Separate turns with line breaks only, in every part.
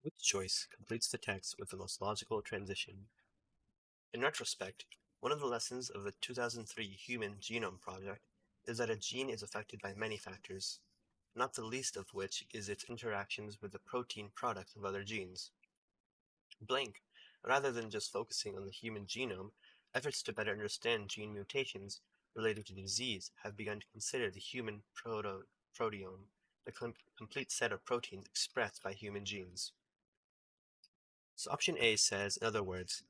Which choice completes the text with the most logical transition? In retrospect, one of the lessons of the 2003 Human Genome Project is that a gene is affected by many factors, not the least of which is its interactions with the protein product of other genes. Blank, rather than just focusing on the human genome, efforts to better understand gene mutations related to disease have begun to consider the human proteome, the complete set of proteins expressed by human genes. So option A says, in other words,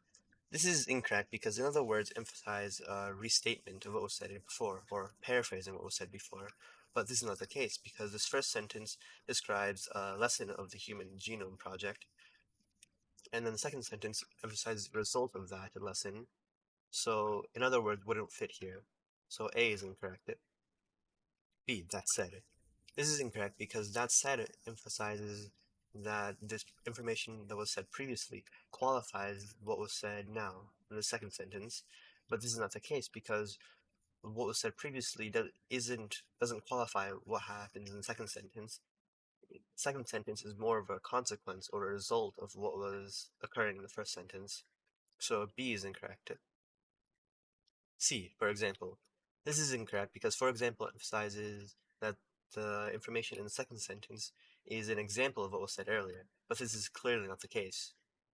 this is incorrect because in other words emphasize a restatement of what was said before, or paraphrasing what was said before. But this is not the case because this first sentence describes a lesson of the Human Genome Project, and then the second sentence emphasizes the result of that lesson. So in other words, wouldn't fit here. So A is incorrect. B, that said. This is incorrect because that said emphasizes that this information that was said previously qualifies what was said now in the second sentence, but this is not the case because what was said previously doesn't qualify what happens in the second sentence. Second sentence is more of a consequence or a result of what was occurring in the first sentence. So B is incorrect. C, for example. This is incorrect because, for example, emphasizes that the information in the second sentence is an example of what was said earlier, but this is clearly not the case.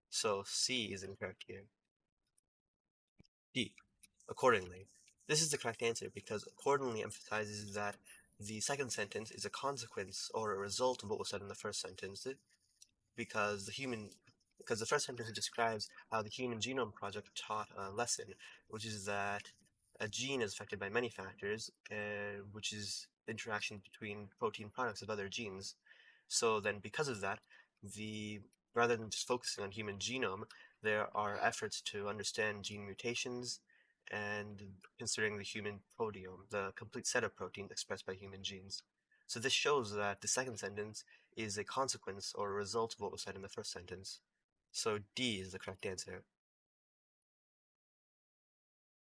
So C is incorrect here. D, accordingly. This is the correct answer because accordingly emphasizes that the second sentence is a consequence or a result of what was said in the first sentence because the first sentence describes how the Human Genome Project taught a lesson, which is that a gene is affected by many factors, which is the interaction between protein products of other genes. So then, because of that, the rather than just focusing on human genome, there are efforts to understand gene mutations and considering the human proteome, the complete set of proteins expressed by human genes. So this shows that the second sentence is a consequence or a result of what was said in the first sentence. So D is the correct answer.